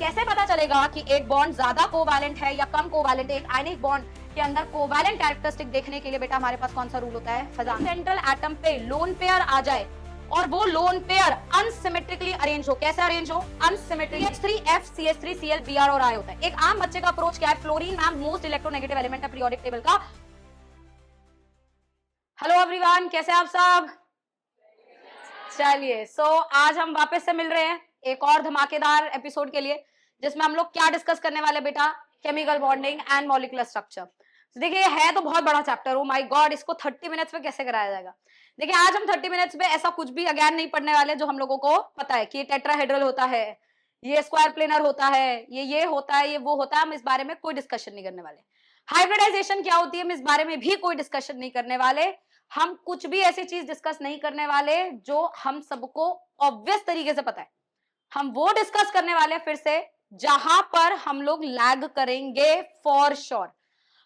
कैसे पता चलेगा कि एक बॉन्ड ज्यादा कोवैलेंट है या कम कोवैलेंट है? एक आयनिक बॉन्ड के अंदर कोवैलेंट कैरेक्टरिस्टिक देखने के लिए बेटा हमारे पास कौन सा रूल होता है? फजान सेंट्रल एटम पे लोन पेयर आ जाए और वो लोन पेयर अनसिमेट्रिकली अरेंज हो। कैसे अरेंज हो? अनसिमेट्रिकली। H3FCH3Cl Br और I होता है। एक आम बच्चे का अप्रोच क्या है? Fluorine ma'am most electronegative element है पीरियोडिक टेबल का। हेलो एवरीवन, कैसे आप सब? चलिए, आज हम वापस से मिल रहे हैं एक और धमाकेदार एपिसोड के लिए, जिसमें हम लोग क्या डिस्कस करने वाले बेटा? Chemical bonding and molecular structure. देखिए, है तो बहुत बड़ा चैप्टर। ओ माय गॉड, इसको 30 मिनट्स में कैसे कराया जाएगा? देखिए, आज हम 30 मिनट्स में ऐसा कुछ भी अगेन नहीं पढ़ने वाले जो हम लोगों को पता है कि ये टेट्राहेड्रल होता है, ये स्क्वायर प्लेनर होता है, ये होता है, ये वो होता है। हम इस बारे में कोई डिस्कशन नहीं करने वाले। हाइब्रिडाइजेशन क्या होती है, हम इस बारे में भी कोई डिस्कशन नहीं करने वाले। हम कुछ भी ऐसी चीज डिस्कस नहीं करने वाले जो हम सबको ऑब्वियस तरीके से पता है। हम वो डिस्कस करने वाले फिर से जहां पर हम लोग लैग करेंगे फॉर श्योर।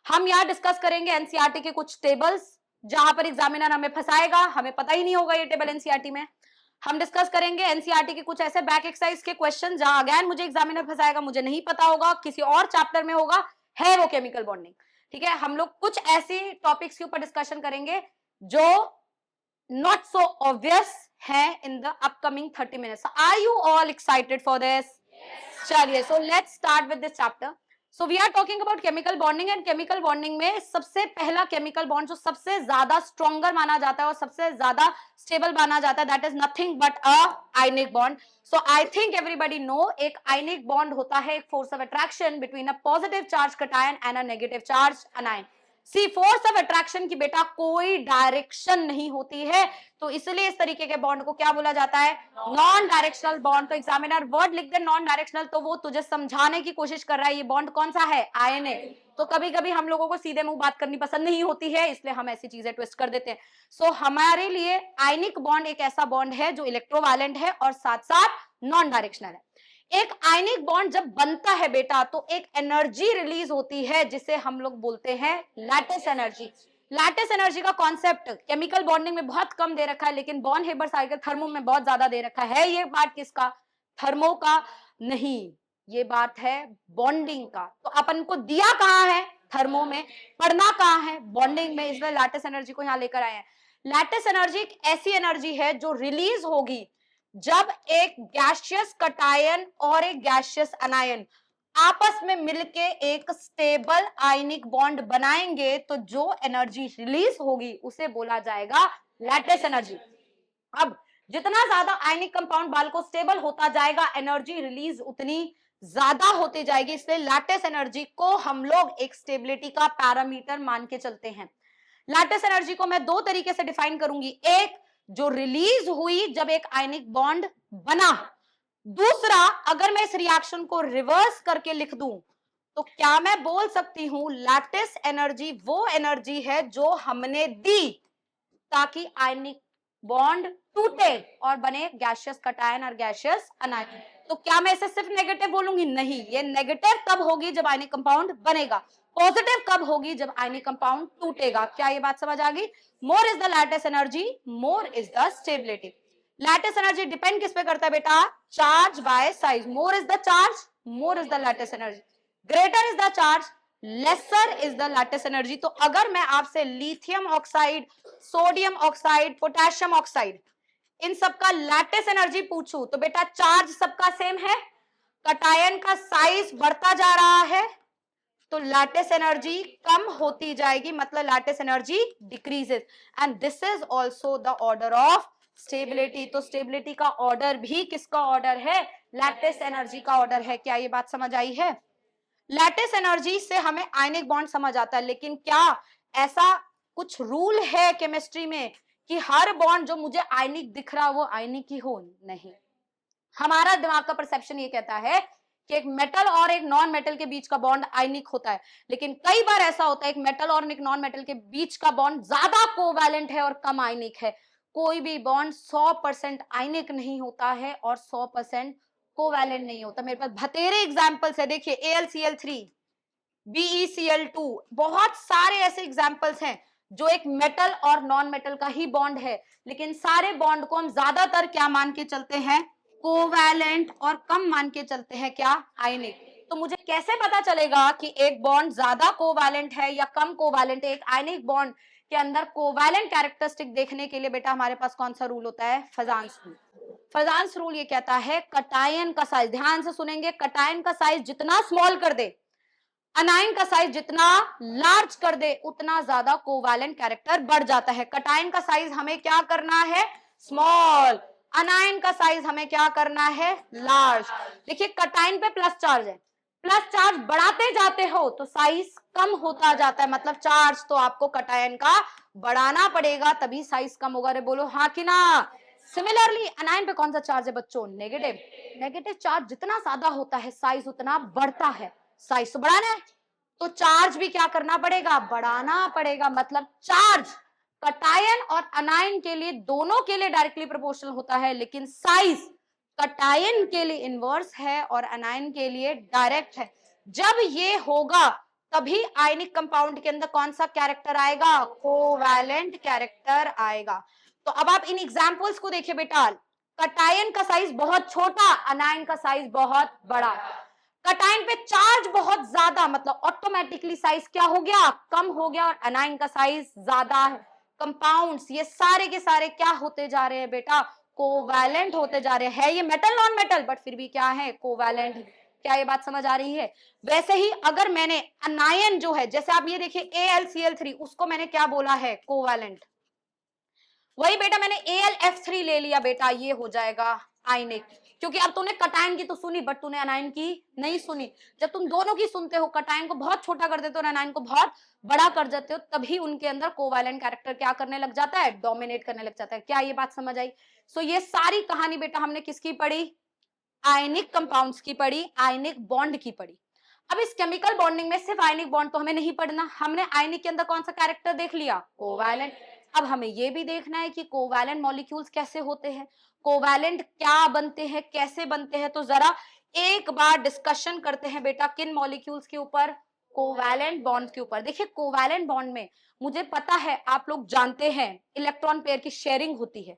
हम यहाँ डिस्कस करेंगे एनसीईआरटी के कुछ टेबल्स जहां पर एग्जामिनर हमें फंसाएगा, हमें पता ही नहीं होगा ये टेबल एनसीईआरटी में। हम डिस्कस करेंगे एनसीईआरटी के कुछ ऐसे बैक एक्सरसाइज के क्वेश्चन जहां अगेन मुझे एग्जामिनर फंसाएगा, मुझे नहीं पता होगा, किसी और चैप्टर में होगा, है वो केमिकल बॉन्डिंग। ठीक है, हम लोग कुछ ऐसी टॉपिक्स के ऊपर डिस्कशन करेंगे जो not so obvious है in the upcoming 30 minutes. So are you all excited for this? Yes. चलिए, so let's start with this chapter. So we are talking about chemical bonding and chemical bonding में सबसे पहला chemical bond जो सबसे ज्यादा stronger माना जाता है और सबसे ज्यादा stable माना जाता है, that is nothing but a ionic bond. So I think everybody know एक ionic bond होता है एक force of attraction between a positive charge cation and a negative charge anion. See force of attraction की बेटा कोई direction नहीं होती है, तो इसलिए इस तरीके के बॉन्ड को क्या बोला जाता है? Non directional bond. तो एग्जामिनर वर्ड लिख दे नॉन डायरेक्शनल, तो वो तुझे समझाने की कोशिश कर रहा है ये बॉन्ड कौन सा है? आयनिक। तो कभी कभी हम लोगों को सीधे मुंह बात करनी पसंद नहीं होती है, इसलिए हम ऐसी चीजें ट्विस्ट कर देते हैं। सो हमारे लिए आयनिक बॉन्ड एक ऐसा बॉन्ड है जो इलेक्ट्रोवायलेंट है और साथ साथ नॉन डायरेक्शनल है। एक आयनिक बॉन्ड जब बनता है बेटा तो एक एनर्जी रिलीज होती है जिसे हम लोग बोलते हैं लैटिस एनर्जी। लैटिस एनर्जी का कॉन्सेप्ट केमिकल बॉन्डिंग में बहुत कम दे रखा है, लेकिन बॉन हेबर साइकिल थर्मो में बहुत ज्यादा दे रखा है। ये बात किसका? थर्मो का नहीं, ये बात है बॉन्डिंग का। तो अपन को दिया कहाँ है? थर्मो में। पढ़ना कहाँ है? बॉन्डिंग में। इसलिए लैटिस एनर्जी को यहाँ लेकर आए हैं। लैटिस एनर्जी एक ऐसी एनर्जी है जो रिलीज होगी जब एक गैसियस कटायन और एक गैसियस अनायन आपस में मिलके एक स्टेबल आयनिक बॉन्ड बनाएंगे, तो जो एनर्जी रिलीज होगी उसे बोला जाएगा लैटिस एनर्जी। अब जितना ज्यादा आयनिक कंपाउंड बाल को स्टेबल होता जाएगा, एनर्जी रिलीज उतनी ज्यादा होती जाएगी। इसलिए लैटिस एनर्जी को हम लोग एक स्टेबिलिटी का पैरामीटर मान के चलते हैं। लैटिस एनर्जी को मैं दो तरीके से डिफाइन करूंगी, एक जो रिलीज हुई जब एक आयनिक बॉन्ड बना, दूसरा अगर मैं इस रिएक्शन को रिवर्स करके लिख दूं तो क्या मैं बोल सकती हूं लैटिस एनर्जी वो एनर्जी है जो हमने दी ताकि आयनिक बॉन्ड टूटे और बने गैसियस कटायन और गैसियस अनायन। तो क्या मैं इसे सिर्फ नेगेटिव बोलूंगी? नहीं, ये नेगेटिव तब होगी जब आयनिक कंपाउंड बनेगा, पॉजिटिव कब होगी? जब आयनिक कंपाउंड टूटेगा। क्या ये बात समझ आ गई? More is the lattice energy, more is the stability. Lattice energy depend किस पे करता है बेटा? Charge by size. More is the charge, more is the lattice energy. Greater is the charge, lesser is the lattice energy. तो अगर मैं आपसे lithium oxide, sodium oxide, potassium oxide इन सबका लैटिस एनर्जी पूछूं तो बेटा चार्ज सबका सेम है, कटायन का साइज बढ़ता जा रहा है, तो लैटिस एनर्जी कम होती जाएगी, मतलब lattice energy decreases. And this is also the order of stability. तो स्टेबिलिटी का ऑर्डर भी किसका ऑर्डर है? लैटिस एनर्जी का ऑर्डर है। क्या ये बात समझ आई है? लैटिस एनर्जी से हमें आयनिक बॉन्ड समझ आता है, लेकिन क्या ऐसा कुछ रूल है केमिस्ट्री में कि हर बॉन्ड जो मुझे आयनिक दिख रहा वो आयनिक ही हो? नहीं। हमारा दिमाग का परसेप्शन ये कहता है कि एक मेटल और एक नॉन मेटल के बीच का बॉन्ड आयनिक होता है, लेकिन कई बार ऐसा होता है एक मेटल और एक नॉन मेटल के बीच का बॉन्ड ज्यादा कोवैलेंट है और कम आयनिक है। कोई भी बॉन्ड 100% आयनिक नहीं होता है और 100% कोवैलेंट नहीं होता। मेरे पास बतेरे एग्जाम्पल्स है, देखिए AlCl3, BeCl2, बहुत सारे ऐसे एग्जाम्पल्स हैं जो एक मेटल और नॉन मेटल का ही बॉन्ड है, लेकिन सारे बॉन्ड को हम ज्यादातर क्या मान के चलते हैं? कोवैलेंट और कम मान के चलते हैं क्या, आयनिक। तो मुझे कैसे पता चलेगा कि एक बॉन्ड ज्यादा कोवैलेंट है या कम कोवैलेंट है? एक आयनिक बॉन्ड के अंदर कोवैलेंट कैरेक्टरिस्टिक देखने के लिए बेटा हमारे पास कौन सा रूल होता है, फजान्स रूल। फजान्स रूल ये कहता है कटायन का साइज, ध्यान से सुनेंगे, कटायन का साइज जितना स्मॉल कर दे, अनायन का साइज जितना लार्ज कर दे, उतना ज्यादा कोवैलेंट कैरेक्टर बढ़ जाता है। कटायन का साइज हमें क्या करना है, स्मॉल, अनायन का साइज हमें क्या करना है, लार्ज। देखिए कटायन पे प्लस चार्ज है, प्लस चार्ज बढ़ाते जाते हो तो साइज कम होता जाता है, मतलब चार्ज तो आपको कटायन का बढ़ाना पड़ेगा तभी साइज कम होगा। अरे बोलो हाँ कि ना। सिमिलरली अनायन पे कौन सा चार्ज है बच्चों, नेगेटिव। नेगेटिव चार्ज जितना ज्यादा होता है साइज उतना बढ़ता है, साइज तो बढ़ाना है तो चार्ज भी क्या करना पड़ेगा, बढ़ाना पड़ेगा। मतलब चार्ज कटायन और अनायन के लिए दोनों के लिए डायरेक्टली प्रोपोर्शनल होता है, लेकिन साइज कटायन के लिए इनवर्स है और अनायन के लिए डायरेक्ट है। जब ये होगा तभी आयनिक कंपाउंड के अंदर कौन सा कैरेक्टर आएगा, कोवैलेंट कैरेक्टर आएगा। तो अब आप इन एग्जांपल्स को देखिए बेटा, कटायन का साइज बहुत छोटा, अनायन का साइज बहुत बड़ा। कटायन पे चार्ज बहुत ज्यादा, मतलब ऑटोमेटिकली साइज क्या हो गया, कम हो गया, और अनायन का साइज ज्यादा है। कंपाउंड्स ये सारे के सारे क्या होते जा रहे हैं बेटा, कोवैलेंट होते जा रहे हैं। ये मेटल नॉन मेटल बट फिर भी क्या है, कोवैलेंट। क्या ये बात समझ आ रही है? वैसे ही अगर मैंने अनायन जो है, जैसे आप ये देखिए AlCl3, उसको मैंने क्या बोला है, कोवैलेंट। वही बेटा मैंने AlF3 ले लिया बेटा, ये हो जाएगा आयनिक। क्योंकि अब तूने कटायन की तो सुनी बट तूने अनायन की नहीं सुनी। जब तुम दोनों की सुनते हो, कटायन को बहुत छोटा कर देते हो और अनायन को बहुत बड़ा कर देते हो, तभी उनके अंदर कोवैलेंट कैरेक्टर क्या करने लग जाता है, डोमिनेट करने लग जाता है। क्या ये बात समझ आई? सो ये सारी कहानी बेटा हमने किसकी पढ़ी, आयनिक कंपाउंड्स की पढ़ी, आयनिक बॉन्ड की पढ़ी। अब इस केमिकल बॉन्डिंग में सिर्फ आयनिक बॉन्ड तो हमें नहीं पढ़ना, हमने आयनिक के अंदर कौन सा कैरेक्टर देख लिया, कोवैलेंट। अब हमें यह भी देखना है कि कोवैलेंट मॉलिक्यूल्स कैसे होते हैं, कोवैलेंट क्या बनते हैं, कैसे बनते हैं। तो जरा एक बार डिस्कशन करते हैं बेटा किन मॉलिक्यूल्स के ऊपर, कोवैलेंट बॉन्ड के ऊपर। देखिए कोवैलेंट बॉन्ड में मुझे पता है आप लोग जानते हैं इलेक्ट्रॉन पेयर की शेयरिंग होती है।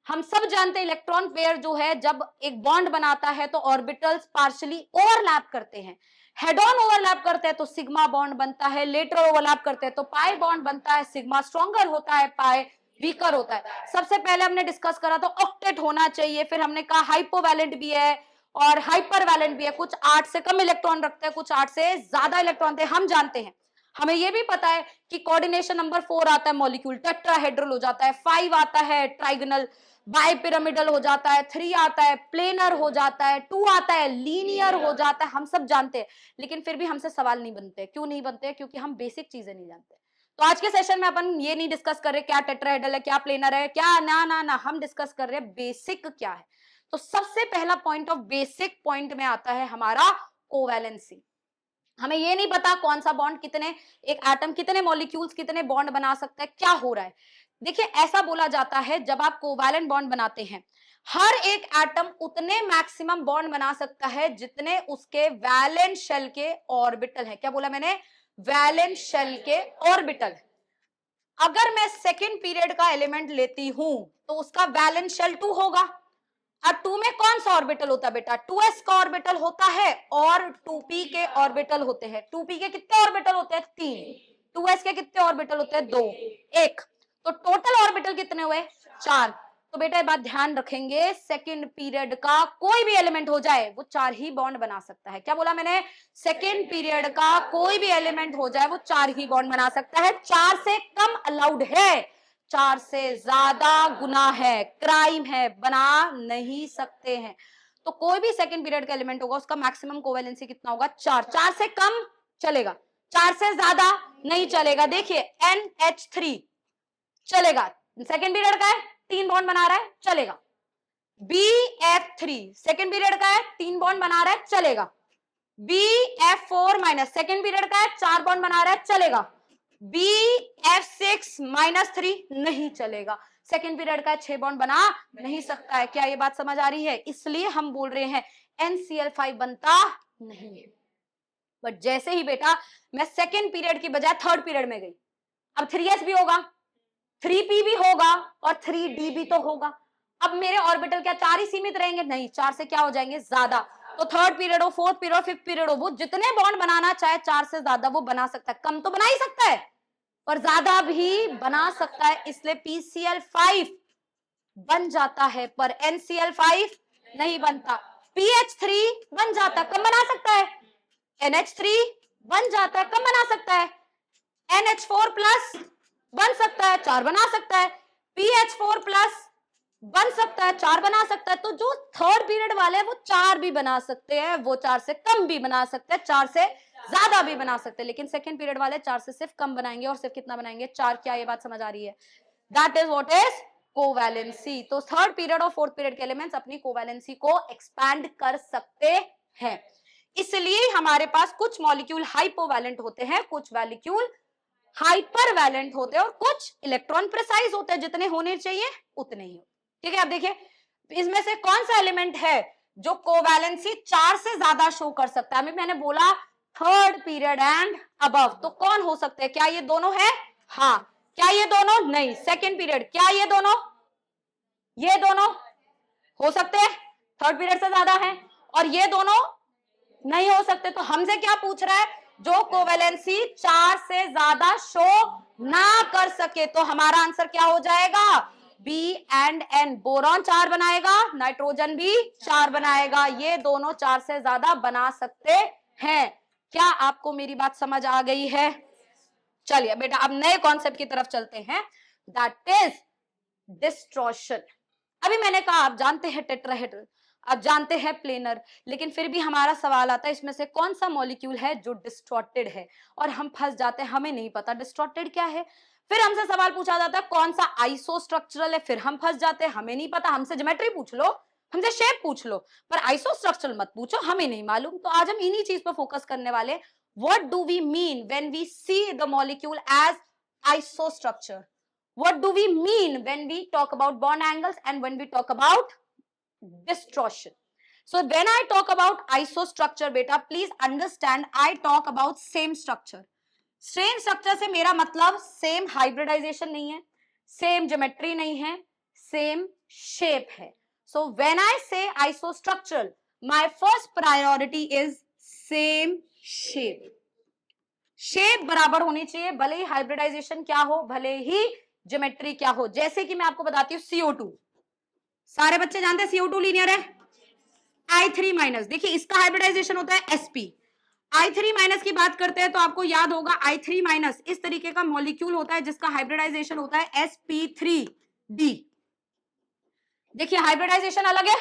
हम सब जानते हैं इलेक्ट्रॉन पेयर जो है जब एक बॉन्ड बनाता है तो ऑर्बिटल्स पार्शियली ओवरलैप करते हैं। हेड ऑन ओवरलैप करते हैं तो सिग्मा बॉन्ड बनता है, लेटरल ओवरलैप करते हैं तो पाई बॉन्ड बनता है, सिग्मा स्ट्रॉन्गर होता है, पाई वीकर होता है। सबसे पहले हमने डिस्कस करा तो ऑक्टेट होना चाहिए, फिर हमने कहा हाइपोवैलेंट भी है और हाइपर वैलेंट भी है, कुछ 8 से कम इलेक्ट्रॉन रखते हैं, कुछ 8 से ज्यादा इलेक्ट्रॉन थे, हम जानते हैं। हमें यह भी पता है कि कोऑर्डिनेशन नंबर 4 आता है मॉलिक्यूल टेट्राहेड्रल हो जाता है, 5 आता है ट्राइगोनल बाइपिरामिडल हो जाता है, 3 आता है प्लेनर हो जाता है, 2 आता है लीनियर हो जाता है, हम सब जानते हैं। लेकिन फिर भी हमसे सवाल नहीं बनते। क्यों नहीं बनते? क्योंकि हम बेसिक चीजें नहीं जानते। तो आज के सेशन में अपन ये नहीं डिस्कस कर रहे क्या टेट्राहेड्रल है, क्या प्लेनर है, क्या ना ना ना, हम डिस्कस कर रहे हैं बेसिक क्या है। तो सबसे पहला पॉइंट ऑफ बेसिक पॉइंट में आता है हमारा कोवैलेंसी। हमें ये नहीं पता कौन सा बॉन्ड कितने, एक एटम कितने मॉलिक्यूल्स कितने बॉन्ड बना सकता है, क्या हो रहा है। देखिए ऐसा बोला जाता है जब आप कोवैलेंट बॉन्ड बनाते हैं, हर एक एटम उतने मैक्सिमम बॉन्ड बना सकता है जितने उसके वैलेंट शेल के ऑर्बिटल है। क्या बोला मैंने? वैलेंट शेल के ऑर्बिटल। अगर मैं सेकेंड पीरियड का एलिमेंट लेती हूं तो उसका वैलेंट शेल 2 होगा। अब 2 में कौन सा ऑर्बिटल होता है बेटा? 2s का ऑर्बिटल होता है और 2p के ऑर्बिटल होते हैं। 2p के कितने ऑर्बिटल होते हैं? 3। 2s के कितने ऑर्बिटल होते हैं? 2। 1। तो टोटल ऑर्बिटल कितने हुए? 4। तो बेटा ये बात ध्यान रखेंगे, सेकेंड पीरियड का कोई भी एलिमेंट हो जाए वो 4 ही बॉन्ड बना सकता है। क्या बोला मैंने? सेकेंड पीरियड का कोई भी एलिमेंट हो जाए वो 4 ही बॉन्ड बना सकता है, 4 से कम अलाउड है, 4 से ज्यादा गुनाह है, क्राइम है, बना नहीं सकते हैं। तो कोई भी सेकंड पीरियड का एलिमेंट होगा उसका मैक्सिमम कोवैलेंसी कितना होगा? 4। 4 से कम चलेगा, 4 से ज्यादा नहीं चलेगा। देखिए NH3 चलेगा, सेकंड पीरियड का है, 3 बॉन्ड बना रहा है, चलेगा। BF3 सेकंड पीरियड का है, 3 बॉन्ड बना रहा है, चलेगा। BF4 माइनस सेकंड पीरियड का है, 4 बॉन्ड बना रहा है, चलेगा। BF6 -3 नहीं चलेगा, सेकेंड पीरियड का 6 बॉन्ड बना नहीं सकता है। क्या ये बात समझ आ रही है? इसलिए हम बोल रहे हैं NCl5 बनता नहीं है। बट जैसे ही बेटा मैं सेकेंड पीरियड की बजाय थर्ड पीरियड में गई, अब 3s भी होगा, 3p भी होगा और 3d भी तो होगा। अब मेरे ऑर्बिटल क्या 4 ही सीमित रहेंगे? नहीं, 4 से क्या हो जाएंगे? ज्यादा। तो थर्ड पीरियड हो, फोर्थ पीरियड हो, फिफ्थ पीरियड हो, वो जितने बॉन्ड बनाना चाहे 4 से ज्यादा वो बना सकता है। कम तो बना ही सकता है और ज्यादा भी बना सकता है, इसलिए PCl5 बन जाता है पर NCl5 नहीं बनता। PH3 बन जाता है, कम बना सकता है। NH3 बन जाता है, कम बना सकता है। NH4 प्लस बन सकता है, 4 बना सकता है। PH4 प्लस बन सकता है, 4 बना सकता है। तो जो थर्ड पीरियड वाले हैं वो 4 भी बना सकते हैं, वो 4 से कम भी बना सकते हैं, 4 से ज्यादा भी बना सकते हैं। लेकिन सेकंड पीरियड वाले 4 से सिर्फ कम बनाएंगे और सिर्फ कितना बनाएंगे? 4। क्या ये बात समझ आ रही है? That is what is covalency. तो थर्ड पीरियड और फोर्थ पीरियड के एलिमेंट्स अपनी कोवैलेंसी को एक्सपैंड कर सकते हैं। इसलिए हमारे पास कुछ मॉलिक्यूल हाइपोवैलेंट होते हैं, कुछ मॉलिक्यूल हाइपर वैलेंट होते हैं और कुछ इलेक्ट्रॉन प्रिसाइज होते हैं, जितने होने चाहिए उतने ही। ठीक है, अब देखिए इसमें से कौन सा एलिमेंट है जो कोवैलेंसी 4 से ज्यादा शो कर सकता है? मैंने बोला थर्ड पीरियड एंड अबव, तो कौन हो सकते हैं? क्या ये दोनों है? हाँ। क्या ये दोनों? नहीं। Second period? क्या ये दोनों? ये दोनों हो सकते हैं, थर्ड पीरियड से ज्यादा है। और ये दोनों नहीं हो सकते। तो हमसे क्या पूछ रहा है? जो कोवैलेंसी 4 से ज्यादा शो ना कर सके। तो हमारा आंसर क्या हो जाएगा? B and N। बोरॉन 4 बनाएगा, नाइट्रोजन भी 4 बनाएगा, ये दोनों 4 से ज्यादा बना सकते हैं। क्या आपको मेरी बात समझ आ गई है? चलिए बेटा अब नए कॉन्सेप्ट की तरफ चलते हैं, दैट इज डिस्ट्रॉशन। अभी मैंने कहा आप जानते हैं टेट्राहेड्रल, आप जानते हैं प्लेनर, लेकिन फिर भी हमारा सवाल आता है इसमें से कौन सा मॉलिक्यूल है जो डिस्टॉर्टेड है? और हम फंस जाते हैं, हमें नहीं पता डिस्टॉर्टेड क्या है। फिर हमसे सवाल पूछा जाता है कौन सा आइसोस्ट्रक्चरल है, फिर हम फंस जाते हैं, हमें नहीं पता। हमसे ज्योमेट्री पूछ लो, हमसे शेप पूछ लो, पर आइसोस्ट्रक्चरल मत पूछो, हमें नहीं मालूम। तो आज हम इन्हीं चीज पर फोकस करने वाले। What do we mean when we see the molecule as isostructure? What do we mean when we talk about bond angles and when we talk about distortion? So when I talk about isostructure, beta, please understand I talk about same structure. Same structure से मेरा मतलब same hybridization नहीं है, same geometry नहीं है, same shape है. So when I say isostructural, my first priority is same shape. Shape बराबर होनी चाहिए, भले ही हाइब्रिडाइजेशन क्या हो, भले ही ज्योमेट्री क्या हो। जैसे कि मैं आपको बताती हूँ CO2, सारे बच्चे जानते हैं CO2 लीनियर है। I3-, देखिए इसका हाइब्रिडाइजेशन होता है sp। I3- की बात करते हैं तो आपको याद होगा I3- इस तरीके का मॉलिक्यूल होता है जिसका हाइब्रिडाइजेशन होता है sp3d। देखिए हाइब्रिडाइजेशन अलग है,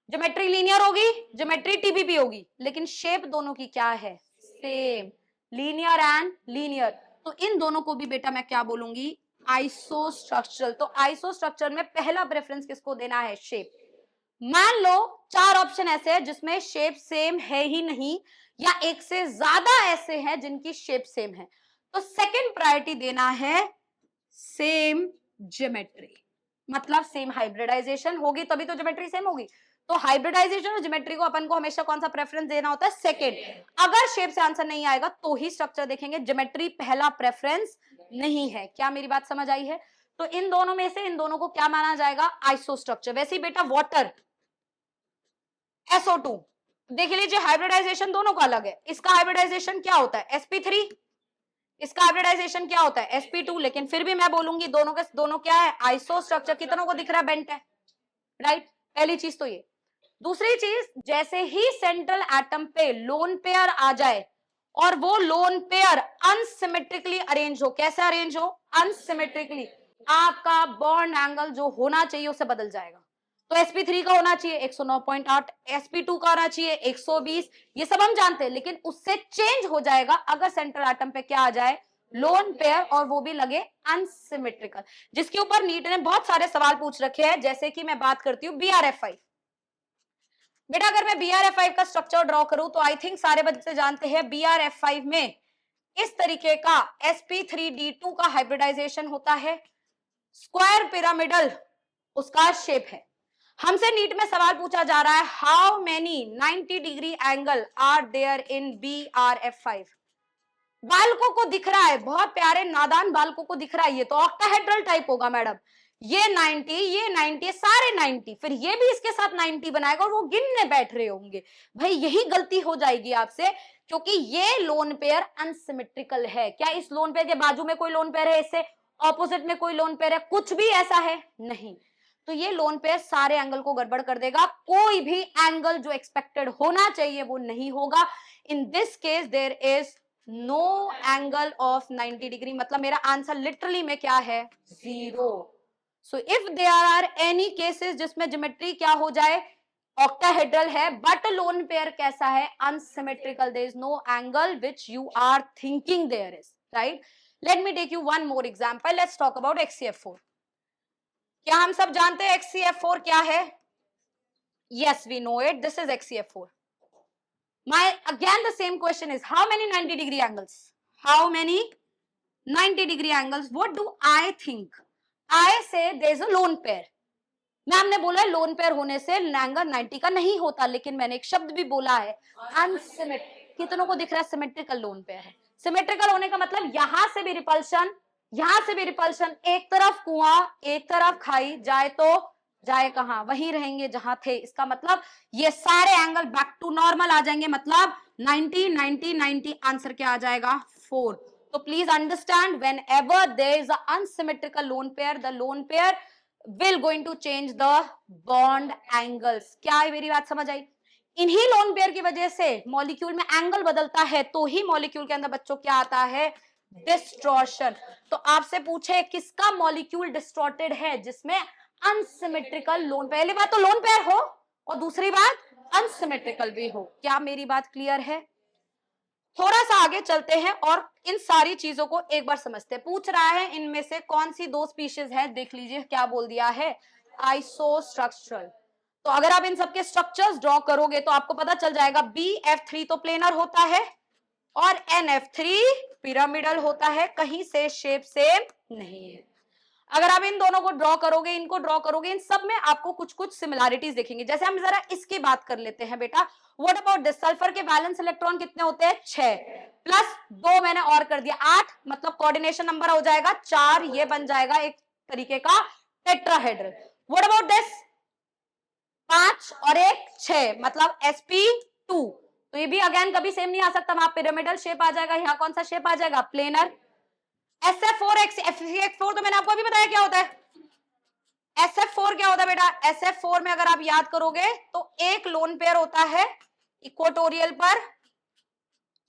ज्योमेट्री लीनियर होगी, ज्योमेट्री TPP होगी, लेकिन शेप दोनों की क्या है? Same, linear and linear. तो इन दोनों को भी बेटा मैं क्या बोलूंगी? आइसोस्ट्रक्चरल। तो आइसोस्ट्रक्चर में पहला प्रेफरेंस किसको देना है? शेप। मान लो 4 ऑप्शन ऐसे हैं जिसमें शेप सेम है ही नहीं, या एक से ज्यादा ऐसे हैं जिनकी शेप सेम है, तो सेकंड प्रायोरिटी देना है सेम ज्योमेट्री। मतलब सेम हाइब्रिडाइजेशन होगी तभी तो ज्योमेट्री सेम होगी। तो हाइब्रिडाइजेशन और ज्योमेट्री को अपन को हमेशा कौन सा प्रेफरेंस देना होता है? सेकंड। अगर शेप से आंसर नहीं आएगा तो ही स्ट्रक्चर देखेंगे, ज्योमेट्री पहला प्रेफरेंस नहीं है। क्या मेरी बात समझ आई है? तो इन दोनों में से इन दोनों को क्या माना जाएगा? आइसोस्ट्रक्चर। वैसे ही बेटा वाटर SO2 देख लीजिए, हाइब्रिडाइजेशन दोनों का अलग है। इसका हाइब्रिडाइजेशन क्या होता है? sp3। इसका हाइब्रिडाइजेशन क्या होता है? sp2। लेकिन फिर भी मैं बोलूंगी दोनों के दोनों क्या है? आइसोस्ट्रक्चर। कितनों को दिख रहा है? बेंट है, राइट। पहली चीज तो ये। दूसरी चीज, जैसे ही सेंट्रल एटम पे लोन पेयर आ जाए और वो लोन पेयर अनसिमेट्रिकली अरेंज हो, कैसे अरेंज हो? अनसिमेट्रिकली, आपका बॉन्ड एंगल जो होना चाहिए उसे बदल जाएगा। तो sp3 का होना चाहिए 109.8, sp2 का होना चाहिए 120, ये सब हम जानते हैं, लेकिन उससे चेंज हो जाएगा अगर सेंट्रल एटम पे क्या आ जाए? लोन पेयर, और वो भी लगे अनसिमेट्रिकल, जिसके ऊपर नीट ने बहुत सारे सवाल पूछ रखे हैं। जैसे कि मैं बात करती हूँ BRF5। बेटा अगर मैं BRF5 का स्ट्रक्चर ड्रॉ करूं तो आई थिंक सारे बच्चे जानते हैं BRF5 में इस तरीके का sp3d2 का हाइब्रिडाइजेशन होता है, स्क्वायर पिरामिडल उसका शेप है। हमसे नीट में सवाल पूछा जा रहा है how many 90 degree angle are there in BRF5। बालकों को दिख रहा है, बहुत प्यारे नादान बालकों को दिख रहा है, ये तो ऑक्टाहेड्रल टाइप होगा मैडम, ये 90, ये 90, सारे 90, फिर ये भी इसके साथ 90 बनाएगा और वो गिनने बैठ रहे होंगे। भाई यही गलती हो जाएगी आपसे, क्योंकि ये लोन पेयर अनसिमेट्रिकल है। क्या इस लोन पेयर के बाजू में कोई लोन पेयर है, इससे ऑपोजिट में कोई लोन पेयर है, कुछ भी ऐसा है नहीं। तो ये लोन पेयर सारे एंगल को गड़बड़ कर देगा, कोई भी एंगल जो एक्सपेक्टेड होना चाहिए वो नहीं होगा। In this case there is no angle of 90 degree, मतलब मेरा आंसर लिटरली में क्या है, 0। So if there are any cases जिसमें ज्योमेट्री क्या हो जाए, ऑक्टाहेड्रल है, बट लोन पेयर कैसा है, unsymmetrical, there is no angle which you are thinking there is, right. Let me take you one more example, let's talk about HCF4। क्या हम सब जानते हैं HCF4 क्या है? Yes, we know it. This is HCF4. Again the same question is, how many 90 degree angles? How many 90 degree angles? What do I think? I say there is a lone pair. Ma'am ने बोला lone pair होने से angle 90 का नहीं होता, लेकिन मैंने एक शब्द भी बोला है अनसिमेट्रिकल। कितनों को दिख रहा है सिमेट्रिकल लोन पेयर है? सिमेट्रिकल होने का मतलब यहां से भी रिपल्शन, यहां से भी रिपल्शन, एक तरफ कुआं एक तरफ खाई, जाए तो जाए कहां, वहीं रहेंगे जहां थे। इसका मतलब ये सारे एंगल बैक टू नॉर्मल आ जाएंगे, मतलब 90 90 90, आंसर क्या आ जाएगा, 4। तो please understand, whenever there is a unsymmetrical lone pair, the lone pair will going to change the bond angles। क्या है, मेरी बात समझ आई? इन्हीं लोन पेयर की वजह से मॉलिक्यूल में एंगल बदलता है, तो ही मॉलिक्यूल के अंदर बच्चों क्या आता है, डिस्टॉर्शन। तो आपसे पूछे किसका मॉलिक्यूल डिस्टॉर्टेड है, जिसमें अनसिमेट्रिकल लोन, पहली बात तो लोन पेयर हो और दूसरी बात अनसिमेट्रिकल भी हो। क्या मेरी बात क्लियर है? थोड़ा सा आगे चलते हैं और इन सारी चीजों को एक बार समझते हैं। पूछ रहा है इनमें से कौन सी 2 स्पीशीज है, देख लीजिए क्या बोल दिया है, आइसोस्ट्रक्चरल। तो अगर आप इन सबके स्ट्रक्चर्स ड्रॉ करोगे तो आपको पता चल जाएगा, BF3 तो प्लेनर होता है और NF3 पिरामिडल होता है, कहीं से शेप सेम नहीं है। अगर आप इन दोनों को ड्रॉ करोगे, इनको ड्रॉ करोगे, इन सब में आपको कुछ कुछ सिमिलैरिटीज दिखेंगी। जैसे हम जरा इसकी बात कर लेते हैं बेटा, व्हाट अबाउट दिस, सल्फर के वैलेंस इलेक्ट्रॉन कितने होते हैं, 6 प्लस 2 मैंने और कर दिया 8, मतलब कोऑर्डिनेशन नंबर हो जाएगा 4, ये बन जाएगा एक तरीके का टेट्राहेड्रल। व्हाट अबाउट दिस, 5 और 1 6, मतलब sp2, तो ये भी अगेन कभी सेम नहीं आ सकता, वहां पिरामिडल शेप आ जाएगा, यहाँ कौन सा शेप आ जाएगा, प्लेनर। SF4 FCH4 तो मैंने आपको अभी बताया क्या होता है। SF4 क्या होता है बेटा, SF4 में अगर आप याद करोगे तो एक लोन पेयर होता है इक्वेटोरियल पर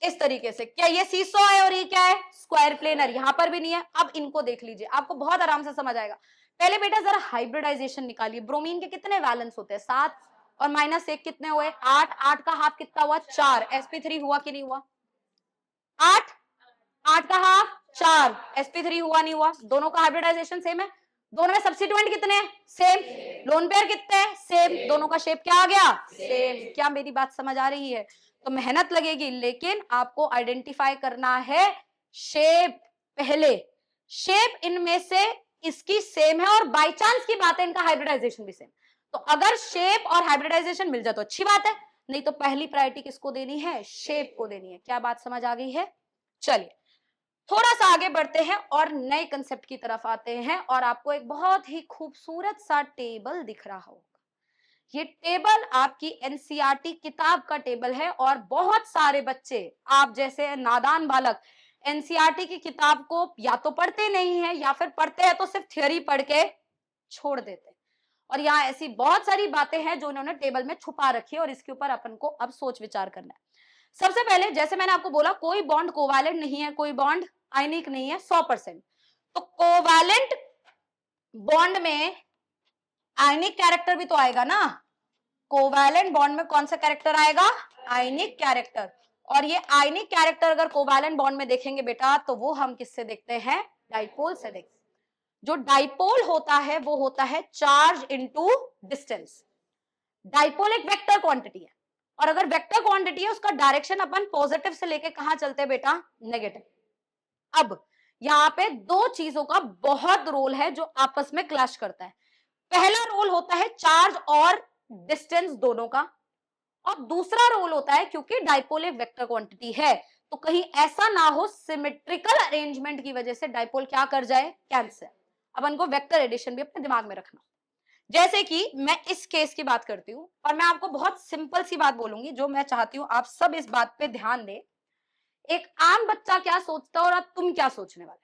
इस तरीके से। क्या ये सीसो है और ये क्या है, स्क्वायर प्लेनर, यहां पर भी नहीं है। अब इनको देख लीजिए, आपको बहुत आराम से समझ आएगा। पहले बेटा जरा हाइब्रिडाइजेशन निकालिए। ब्रोमीन के कितने वैलेंस होते हैं, 7 और -1 कितने हुए, 8, 8 का हाफ कितना हुआ, 4, sp3 हुआ कि नहीं हुआ, 8, 8 का हाफ 4, sp3 हुआ नहीं हुआ, दोनों का हाइब्रिडाइजेशन सेम है। दोनों में सब्स्टिट्यूएंट कितने हैं, सेम। लोन पेयर कितने हैं, सेम। दोनों का शेप क्या आ गया, सेम। क्या मेरी बात समझ आ रही है? तो मेहनत लगेगी, लेकिन आपको आइडेंटिफाई करना है शेप पहले। शेप इनमें से इसकी सेम है और बाय चांस की बात है इनका हाइब्रिडाइजेशन भी सेम, तो अगर शेप और हाइब्रिडाइजेशन मिल जाए तो अच्छी बात है, नहीं तो पहली प्रायोरिटी किसको देनी है, शेप को देनी है। क्या बात समझ आ गई है? चलिए थोड़ा सा आगे बढ़ते हैं और नए कंसेप्ट की तरफ आते हैं, और आपको एक बहुत ही खूबसूरत सा टेबल दिख रहा होगा। ये टेबल आपकी एनसीईआरटी किताब का टेबल है, और बहुत सारे बच्चे आप जैसे नादान बालक एनसीईआरटी की किताब को या तो पढ़ते नहीं है, या फिर पढ़ते हैं तो सिर्फ थ्योरी पढ़ के छोड़ देते हैं। और यहाँ ऐसी बहुत सारी बातें हैं जो इन्होंने टेबल में छुपा रखी है, और इसके ऊपर अपन को अब सोच विचार करना है। सबसे पहले जैसे मैंने आपको बोला, कोई बॉन्ड कोवैलेंट नहीं है, कोई बॉन्ड आयनिक नहीं है 100%। तो कोवैलेंट बॉन्ड में आयनिक कैरेक्टर भी तो आएगा ना। कोवैलेंट बॉन्ड में कौन सा कैरेक्टर आएगा, आयनिक कैरेक्टर। और ये आयनिक कैरेक्टर अगर कोवैलेंट बॉन्ड में देखेंगे बेटा, तो वो हम किससे देखते हैं, डाइपोल से देखते हैं। जो डाइपोल होता है वो होता है चार्ज इनटू डिस्टेंस। डाइपोल एक वेक्टर क्वांटिटी है, और अगर वेक्टर क्वांटिटी है उसका डायरेक्शन अपन पॉजिटिव से लेके कहां चलते हैं बेटा, नेगेटिव। अब यहाँ पे 2 चीजों का बहुत रोल है जो आपस में क्लैश करता है। पहला रोल होता है चार्ज और डिस्टेंस दोनों का, और दूसरा रोल होता है क्योंकि डाइपोल एक वेक्टर क्वांटिटी है, तो कहीं ऐसा ना हो सिमेट्रिकल अरेंजमेंट की वजह से डाइपोल क्या कर जाए, कैंसिल। अपन को वेक्टर एडिशन भी अपने दिमाग में रखना। जैसे कि मैं इस केस की बात करती हूँ और मैं आपको बहुत सिंपल सी बात बोलूंगी जो मैं चाहती हूँ आप सब इस बात पे ध्यान दें। एक आम बच्चा क्या सोचता है और अब तुम क्या सोचने वाले।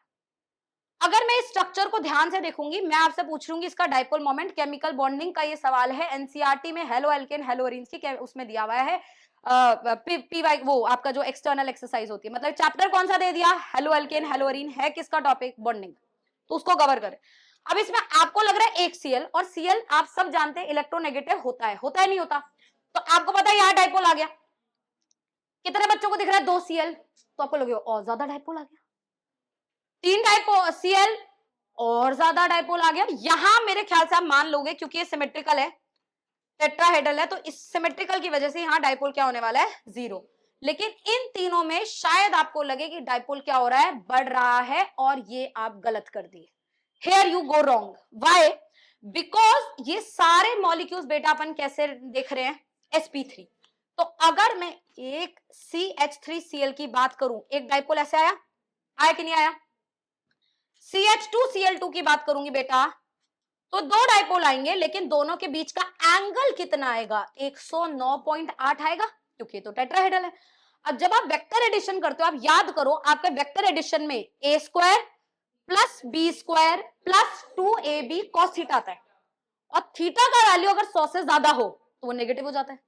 अगर मैं इस स्ट्रक्चर को ध्यान से देखूंगी, मैं आपसे पूछ लूंगी इसका डाइपोल मोमेंट, केमिकल बॉन्डिंग का ये सवाल है एनसीईआरटी में, हेलो एल्केन हेलो एरीन्स की उसमें दिया हुआ है पीवाई, वो आपका जो एक्सटर्नल एक्सरसाइज होती है, मतलब चैप्टर कौन सा दे दिया, हेलो एल्केन हेलो एरीन, है किसका टॉपिक, बॉन्डिंग, तो उसको कवर करें। अब इसमें आपको लग रहा है एक सीएल, और सीएल आप सब जानते हैं इलेक्ट्रोनेगेटिव होता है नहीं होता, तो आपको पता है यहाँ डाइपोल आ गया। कितने बच्चों को दिख रहा है, 2 सीएल, तो आपको लगेगा और ज्यादा डाइपोल आ गया, 3 डाइपोल सीएल और ज्यादा डाइपोल आ गया। यहां मेरे ख्याल से आप मान लोगे क्योंकि ये सिमेट्रिकल है, टेट्राहेड्रल है, तो इस सिमेट्रिकल की वजह से यहाँ डाइपोल क्या होने वाला है, 0। लेकिन इन तीनों में शायद आपको लगे कि डाइपोल क्या हो रहा है, बढ़ रहा है, और ये आप गलत कर दिए। Here you go wrong. Why? Because ये सारे मॉलिक्यूल्स बेटा अपन कैसे देख रहे हैं, sp3। तो अगर मैं एक CH3Cl की बात करूं, एक डाइपोल ऐसे आया कि नहीं आया। CH2Cl2 की बात करूंगी बेटा, तो 2 डाइपोल आएंगे, लेकिन दोनों के बीच का एंगल कितना आएगा, 109.8 आएगा, क्योंकि तो टेट्राहेड्रल है। अब जब आप वेक्टर एडिशन करते हो, आप याद करो आपके वेक्टर एडिशन में a² plus b² plus 2ab cos theta आता है, और थीटा का वैल्यू अगर 100 से ज्यादा हो तो वो नेगेटिव हो जाता है।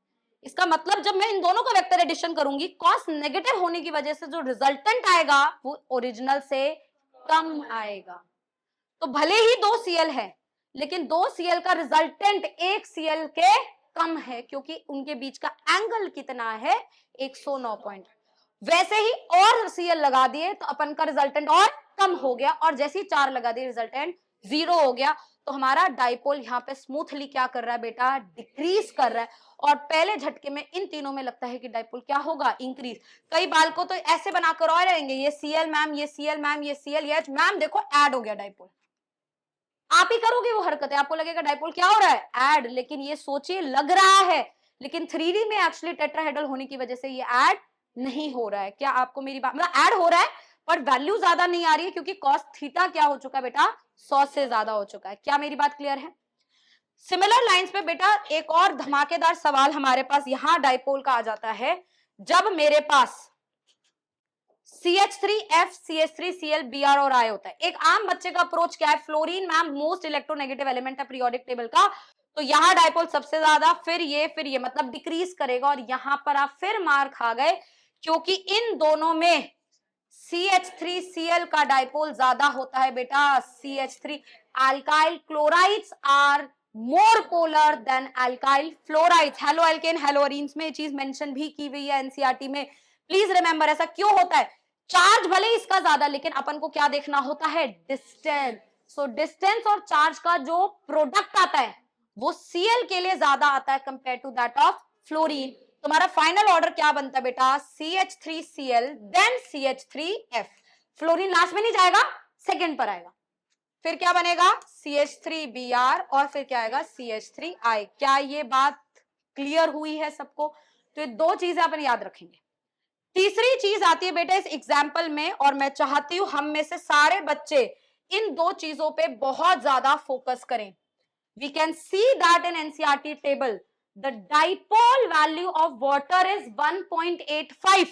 इसका मतलब जब मैं इन दोनों का वेक्टर एडिशन करूंगी, cos नेगेटिव होने की वजह से जो रिजल्टेंट आएगा वो ओरिजिनल से कम आएगा। तो भले ही 2 सीएल है, लेकिन 2 सीएल का रिजल्टेंट 1 सीएल के कम है, क्योंकि उनके बीच का एंगल कितना है, 109 पॉइंट। वैसे ही और सीएल लगा दिए तो अपन का रिजल्टेंट और कम हो गया, और जैसे ही 4 लगा दिए रिजल्टेंट 0 हो गया। तो हमारा डाइपोल यहाँ पे स्मूथली क्या कर रहा है बेटा, डिक्रीज कर रहा है, और पहले झटके में इन तीनों में लगता है कि डाइपोल क्या होगा, इंक्रीज। कई बालकों तो ऐसे बनाकर और रहेंगे, ये सीएल मैम, ये सीएल मैम, ये सीएल, ये मैम देखो ऐड हो गया डाइपोल। आप ही करोगे वो हरकत है, आपको लगेगा डाइपोल क्या हो रहा है, ऐड, लेकिन ये सोचिए लग रहा है, लेकिन 3D में एक्चुअली टेट्राहेड्रल होने की वजह से ये ऐड नहीं हो रहा है। क्या आपको मेरी बात, मतलब ऐड हो रहा है पर वैल्यू ज्यादा नहीं आ रही है, क्योंकि कॉस थीटा क्या हो चुका है बेटा, 100 से ज्यादा हो चुका है। क्या मेरी बात क्लियर है। सिमिलर लाइंस पे बेटा एक और धमाकेदार सवाल हमारे पास यहां डाइपोल का आ जाता है, जब मेरे पास CH3F CH3Cl Br और I होता है। एक आम बच्चे का अप्रोच क्या है, fluorine ma'am most electronegative element है पीरियोडिक टेबल का, तो यहाँ डाइपोल सबसे ज्यादा, फिर ये मतलब डिक्रीज करेगा, और यहां पर आप फिर मार खा गए, क्योंकि इन दोनों में CH3Cl का डाइपोल ज्यादा होता है बेटा। CH3 alkyl chlorides are more polar than alkyl fluorides. Halo alkane halo arenes में ये चीज मेंशन भी की हुई है एनसीईआरटी में, प्लीज रिमेंबर। ऐसा क्यों होता है, चार्ज भले इसका ज्यादा, लेकिन अपन को क्या देखना होता है, डिस्टेंस। सो डिस्टेंस और चार्ज का जो प्रोडक्ट आता है वो Cl के लिए ज्यादा आता है compare to that of fluorine. तुम्हारा फाइनल ऑर्डर क्या बनता है बेटा, CH3Cl then CH3F। Fluorine last में नहीं जाएगा, सेकंड पर आएगा, फिर क्या बनेगा CH3Br, और फिर क्या आएगा CH3I। क्या ये बात क्लियर हुई है सबको। तो ये 2 चीजें अपन याद रखेंगे। तीसरी चीज आती है बेटा इस एग्जाम्पल में, और मैं चाहती हूं हम में से सारे बच्चे इन 2 चीजों पे बहुत ज्यादा फोकस करें। We can see that in NCERT table the dipole value of water is 1.85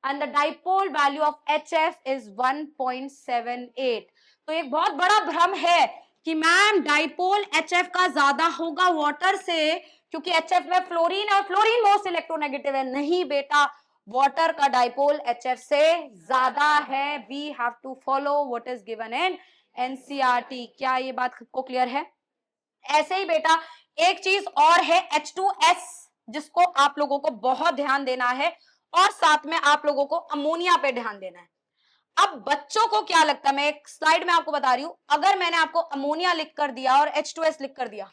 and the dipole value of HF is 1.78। तो एक बहुत बड़ा भ्रम है कि मैम डाइपोल HF का ज्यादा होगा वाटर से, क्योंकि HF में फ्लोरीन है और फ्लोरीन मोस्ट इलेक्ट्रोनेगेटिव है। नहीं बेटा, वाटर का डाइपोल HF से ज्यादा है। We have to follow what is given in NCERT. क्या ये बात को क्लियर है। ऐसे ही बेटा एक चीज और है H2S, जिसको आप लोगों को बहुत ध्यान देना है, और साथ में आप लोगों को अमोनिया पे ध्यान देना है। अब बच्चों को क्या लगता है, मैं एक स्लाइड में आपको बता रही हूं, अगर मैंने आपको अमोनिया लिख कर दिया और H2S लिख कर दिया,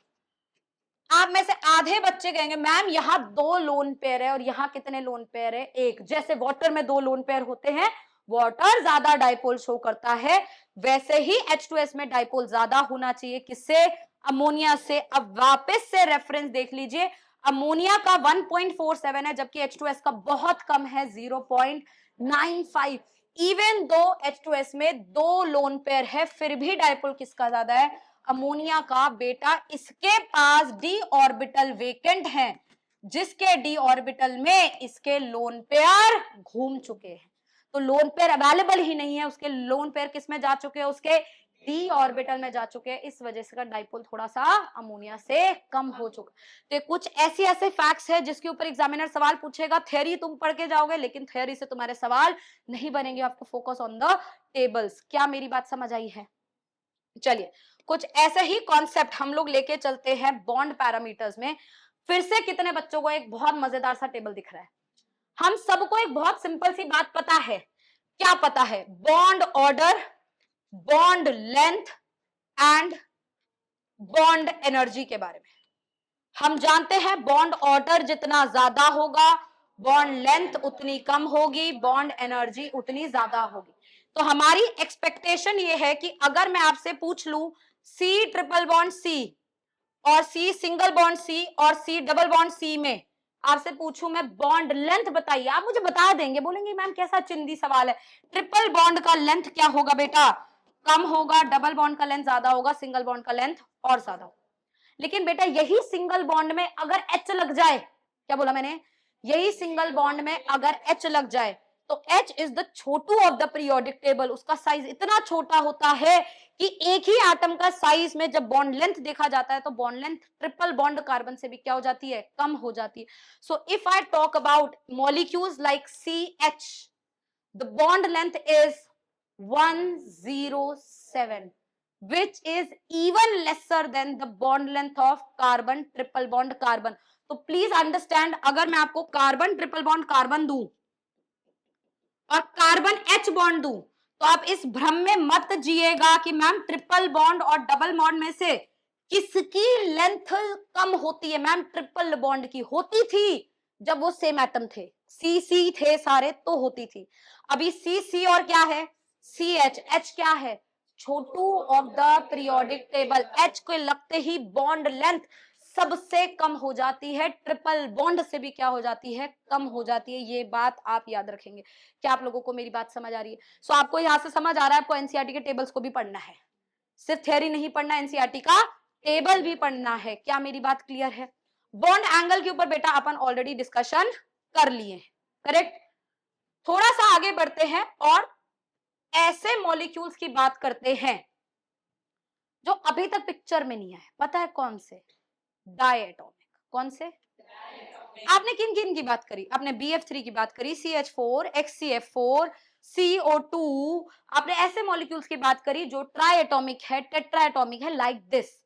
आप में से आधे बच्चे कहेंगे मैम यहाँ 2 लोन पेयर है और यहाँ कितने लोन पेयर है, 1। जैसे वाटर में 2 लोन पेयर होते हैं, वाटर ज्यादा डाइपोल शो करता है, वैसे ही H2S में डाइपोल ज्यादा होना चाहिए, किससे, अमोनिया से। अब वापस से रेफरेंस देख लीजिए, अमोनिया का 1.47 है, जबकि H2S का बहुत कम है 0.95। इवन दो H2S में 2 लोन पेयर है, फिर भी डायपोल किसका ज्यादा है? अमोनिया का बेटा। इसके पास d ऑर्बिटल वेकेंट है, जिसके d ऑर्बिटल में इसके लोन पेयर घूम चुके हैं। तो लोन पेयर अवेलेबल ही नहीं है, उसके लोन पेयर किस में जा चुके हैं? उसके डी ऑर्बिटल में जा चुके हैं। इस वजह से का डाइपोल थोड़ा सा अमोनिया से कम हो चुका। तो कुछ ऐसे फैक्ट्स है जिसके ऊपर एग्जामिनर सवाल पूछेगा। थ्योरी तुम पढ़ के जाओगे, लेकिन थ्योरी से तुम्हारे सवाल नहीं बनेंगे, आपको फोकस ऑन द टेबल्स। क्या मेरी बात समझ आई है? चलिए, कुछ ऐसे ही कॉन्सेप्ट हम लोग लेके चलते हैं बॉन्ड पैरामीटर्स में। फिर से कितने बच्चों को एक बहुत मजेदार सा टेबल दिख रहा है? हम सबको एक बहुत सिंपल सी बात पता है। क्या पता है? Bond order, bond length and bond energy के बारे में हम जानते हैं। बॉन्ड ऑर्डर जितना ज्यादा होगा, बॉन्ड लेंथ उतनी कम होगी, बॉन्ड एनर्जी उतनी ज्यादा होगी। तो हमारी एक्सपेक्टेशन ये है कि अगर मैं आपसे पूछ लूं सी ट्रिपल बॉन्ड सी और सी सिंगल बॉन्ड सी और सी डबल बॉन्ड सी में आपसे पूछूं मैं बॉन्ड लेंथ बताइए, आप मुझे बता देंगे, बोलेंगे मैम कैसा चिंदी सवाल है। ट्रिपल बॉन्ड का लेंथ क्या होगा बेटा? कम होगा। डबल बॉन्ड का लेंथ ज्यादा होगा, सिंगल बॉन्ड का लेंथ और ज्यादा होगा। लेकिन बेटा यही सिंगल बॉन्ड में अगर H लग जाए, क्या बोला मैंने? यही सिंगल बॉन्ड में अगर H लग जाए तो H is the Chhotu of the periodic table. उसका साइज इतना छोटा होता है कि एक ही एटम का साइज में जब बॉन्ड लेंथ देखा जाता है तो bond length triple bond carbon से भी क्या हो जाती है? कम हो जाती है। So if I talk about molecules like CH, the bond length is 107, which is even lesser than the bond length of carbon triple bond carbon. तो प्लीज अंडरस्टैंड, अगर मैं आपको कार्बन ट्रिपल बॉन्ड कार्बन दूं और carbon H bond दूं तो आप इस भ्रम में मत जिएगा कि मैम ट्रिपल बॉन्ड और डबल बॉन्ड में से किसकी लेंथ कम होती है। मैम ट्रिपल बॉन्ड की होती थी जब वो सेम एटम थे, CC थे सारे तो होती थी। अभी CC और क्या है? CH। H क्या है? छोटू of the periodic table. H को लगते ही बॉन्ड लेंथ सबसे कम हो जाती है, ट्रिपल बॉन्ड से भी क्या हो जाती है? कम हो जाती है। ये बात आप याद रखेंगे। क्या आप लोगों को मेरी बात समझ आ रही है? सो आपको यहां से समझ आ रहा है, आपको एनसीईआरटी के टेबल्स को भी पढ़ना है, सिर्फ थ्योरी नहीं पढ़ना, एनसीईआरटी का टेबल भी पढ़ना है। क्या मेरी बात क्लियर है? बॉन्ड एंगल के ऊपर बेटा अपन ऑलरेडी डिस्कशन कर लिए, करेक्ट। थोड़ा सा आगे बढ़ते हैं और ऐसे मॉलिक्यूल्स की बात करते हैं जो अभी तक पिक्चर में नहीं आए। पता है कौन से? डायएटॉमिक। कौन से? आपने किन किन की बात करी? आपने BF3 की बात करी, CH4, XCF4, CO2। आपने ऐसे मॉलिक्यूल्स की बात करी जो ट्राइएटॉमिक है, टेट्राएटॉमिक है, लाइक दिस।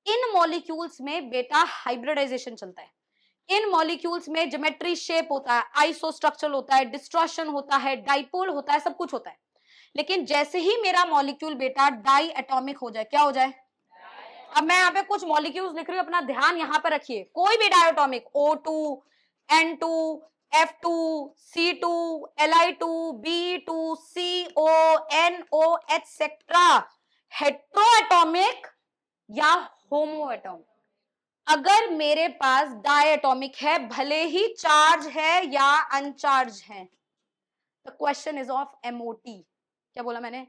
इन मॉलिक्यूल्स में बेटा हाइब्रिडाइजेशन चलता है। इन मॉलिक्यूल्स में ज्योमेट्री शेप होता है, आइसोस्ट्रक्चरल होता है, डिस्ट्रॉशन होता है, डाइपोल होता है, सब कुछ होता है। लेकिन जैसे ही मेरा मॉलिक्यूल बेटा डाई एटॉमिक हो जाए, क्या हो जाए? अब मैं यहाँ पे कुछ मॉलिक्यूल्स लिख रही हूँ, अपना ध्यान यहाँ पे रखिए। कोई भी diatomic O2, N2, F2, C2, Li2, B2, CO, NO etcetera, heteroatomic या होमोएटॉमिक, अगर मेरे पास डायटॉमिक है, भले ही चार्ज है या अनचार्ज है, the question is of MOT। क्या बोला मैंने?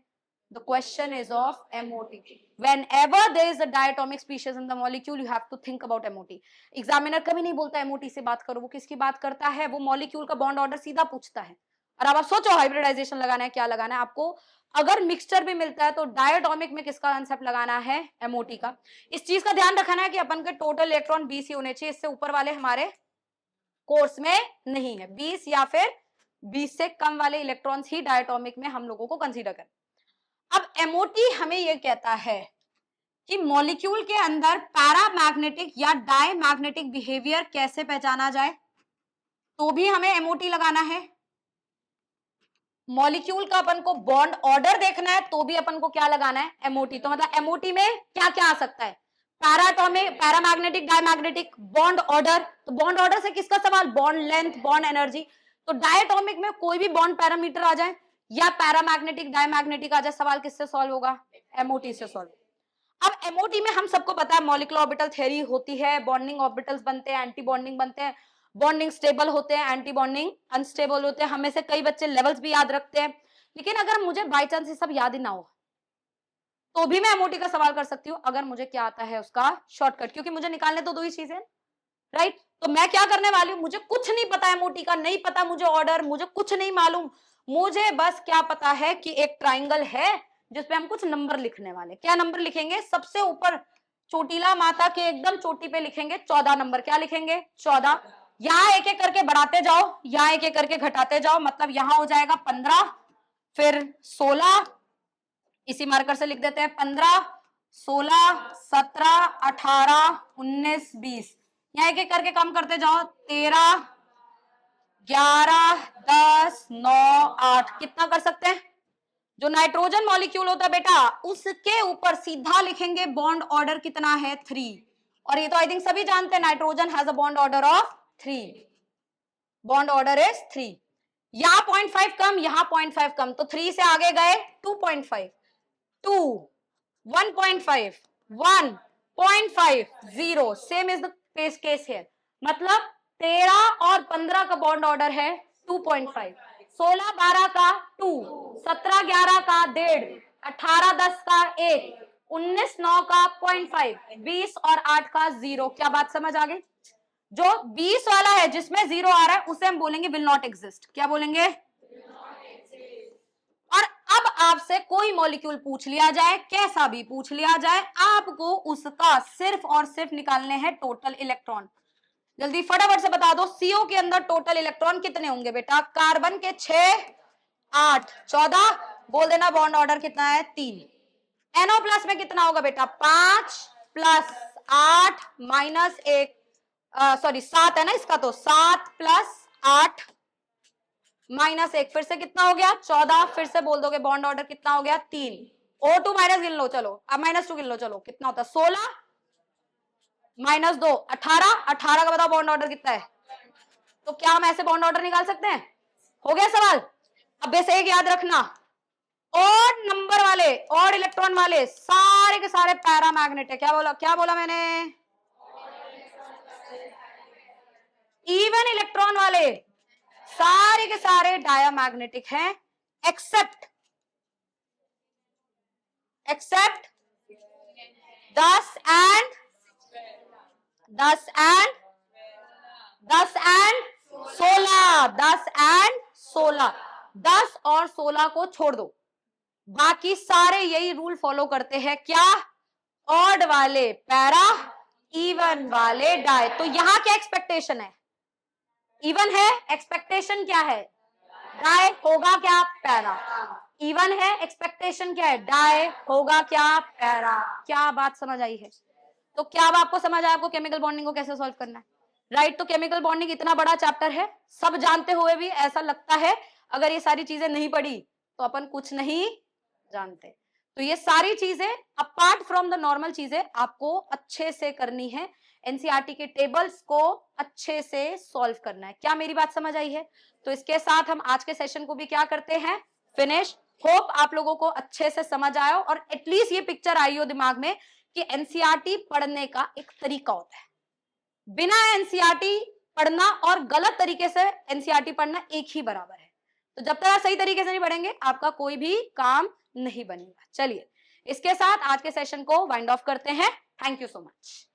The question is of MOT. Whenever there is a diatomic species in the molecule, you have to think about MOT. Examiner कभी नहीं बोलता MOT से बात करो, वो किसकी बात करता है? वो मॉलिक्यूल का बॉन्ड ऑर्डर सीधा पूछता है। और अब आप सोचो हाइब्रिडाइजेशन लगाना है, क्या लगाना है आपको? अगर मिक्सचर भी मिलता है तो डायटॉमिक में किसका कंसेप्ट लगाना है? MOT का। इस चीज का ध्यान रखना है कि अपन के टोटल इलेक्ट्रॉन 20 ही होने चाहिए, इससे ऊपर वाले हमारे कोर्स में नहीं है। 20 या फिर 20 से कम वाले इलेक्ट्रॉन्स ही डायटॉमिक में हम लोगों को कंसीडर करें। अब MOT हमें यह कहता है कि मॉलिक्यूल के अंदर पैरामैग्नेटिक या डायमैग्नेटिक बिहेवियर कैसे पहचाना जाए, तो भी हमें MOT लगाना है। मॉलिक्यूल का अपन को बॉन्ड ऑर्डर देखना है तो भी अपन को क्या लगाना है? MOT। तो मतलब MOT में क्या क्या आ सकता है? पैराटॉमिक, पैरामैग्नेटिक, डायमैग्नेटिक, बॉन्ड ऑर्डर। तो बॉन्ड ऑर्डर से किसका सवाल? Bond length, bond energy. तो डायटॉमिक में कोई भी बॉन्ड पैरामीटर आ जाए या पैरामैग्नेटिक, डायमैग्नेटिक आ जाए, सवाल किससे सॉल्व होगा? MOT से सॉल्व। अब MOT में हम सबको पता है मॉलिक्यूलर ऑर्बिटल थ्योरी होती है, बॉन्डिंग ऑर्बिटल्स बनते हैं, एंटी बॉन्डिंग बनते हैं, बॉन्डिंग स्टेबल होते हैं, एंटी बॉन्डिंग अनस्टेबल होते हैं। हमें से कई बच्चे लेवल्स भी याद रखते हैं। लेकिन अगर मुझे बाई चांस ये सब याद ही ना हो तो भी मैं एमओटी का सवाल कर सकती हूँ, अगर मुझे क्या आता है उसका शॉर्टकट, क्योंकि मुझे निकालने तो दो ही चीजें, राइट। तो मैं क्या करने वाली हूँ, मुझे कुछ नहीं पता एमओटी का, नहीं पता मुझे ऑर्डर, मुझे कुछ नहीं मालूम, मुझे बस क्या पता है कि एक ट्राइंगल है जिसपे हम कुछ नंबर लिखने वाले। क्या नंबर लिखेंगे? सबसे ऊपर चोटीला माता के एकदम चोटी पे लिखेंगे 14 नंबर। क्या लिखेंगे? 14। यहाँ एक एक करके बढ़ाते जाओ, यहाँ एक एक करके घटाते जाओ, मतलब यहाँ हो जाएगा 15, फिर 16, इसी मार्कर से लिख देते हैं 15, 16, 17, 18, 19, 20, यहाँ एक एक करके कम करते जाओ, 13, 11, 10, 9, 8, कितना कर सकते हैं? जो नाइट्रोजन मॉलिक्यूल होता है बेटा उसके ऊपर सीधा लिखेंगे बॉन्ड ऑर्डर कितना है? 3। और ये तो आई थिंक सभी जानते हैं nitrogen has a bond order of 3, bond order is 3। यहाँ 0.5 कम, यहाँ 0.5 कम, तो 3 से आगे गए 2.5, 2, 1.5, 1.5, 0, same is the case here. मतलब 13 और 15 का बॉन्ड ऑर्डर है 2.5, 16 12 का 2, 17 11 का 1.5, 18 10 का 1, 19 9 का 0.5, 20 और 8 का 0। क्या बात समझ आ गई? जो 20 वाला है जिसमें 0 आ रहा है उसे हम बोलेंगे विल नॉट एग्जिस्ट। क्या बोलेंगे? और अब आपसे कोई मॉलिक्यूल पूछ लिया जाए, कैसा भी पूछ लिया जाए, आपको उसका सिर्फ और सिर्फ निकालने हैं टोटल इलेक्ट्रॉन। जल्दी फटाफट से बता दो, सीओ के अंदर टोटल इलेक्ट्रॉन कितने होंगे बेटा? कार्बन के 6, 8, 14, बोल देना बॉन्ड ऑर्डर कितना है? 3। NO प्लस में कितना होगा बेटा? 5 प्लस 8 माइनस 1, सॉरी 7 है ना इसका, तो 7 प्लस 8 माइनस 1, फिर से कितना हो गया? 14, फिर से बोल दोगे बॉन्ड ऑर्डर कितना हो गया? 3। O2 माइनस गिन लो, चलो अब -2 गिन लो, चलो कितना होता है? 16 माइनस 2, 18, 18 का बताओ बॉन्ड ऑर्डर कितना है? तो क्या हम ऐसे बॉन्ड ऑर्डर निकाल सकते हैं? हो गया सवाल। अब बस एक याद रखना, और नंबर वाले और इलेक्ट्रॉन वाले सारे के सारे पैरामैग्नेट है। क्या बोला मैंने? इवन इलेक्ट्रॉन वाले सारे के सारे डायामैग्नेटिक हैं, except 10 and 10 and 10 and 16, 10 and 16, 10 और 16 को छोड़ दो, बाकी सारे यही रूल फॉलो करते हैं। क्या? ऑड वाले पैरा, इवन वाले डाय। तो यहां क्या एक्सपेक्टेशन है? इवन है, एक्सपेक्टेशन क्या है? डाय होगा क्या? पैरा। इवन है, एक्सपेक्टेशन क्या है? डाय होगा क्या? पैरा। क्या बात समझ आई है? तो क्या अब आपको समझ आया आपको केमिकल बॉन्डिंग को कैसे सॉल्व करना है, राइट? तो केमिकल बॉन्डिंग इतना बड़ा चैप्टर है, सब जानते हुए भी ऐसा लगता है अगर ये सारी चीजें नहीं पढ़ी तो अपन कुछ नहीं जानते। तो ये सारी चीजें अपार्ट फ्रॉम द नॉर्मल चीजें आपको अच्छे से करनी है, एनसीईआरटी के टेबल्स को अच्छे से सॉल्व करना है। क्या मेरी बात समझ आई है? तो इसके साथ हम आज के सेशन को भी क्या करते हैं? फिनिश। होप आप लोगों को अच्छे से समझ आया हो और एटलीस्ट ये पिक्चर आई हो दिमाग में कि एनसीईआरटी पढ़ने का एक तरीका होता है। बिना एनसीईआरटी पढ़ना और गलत तरीके से एनसीईआरटी पढ़ना एक ही बराबर है। तो जब तक आप सही तरीके से नहीं पढ़ेंगे आपका कोई भी काम नहीं बनेगा। चलिए इसके साथ आज के सेशन को वाइंड ऑफ करते हैं। Thank you so much.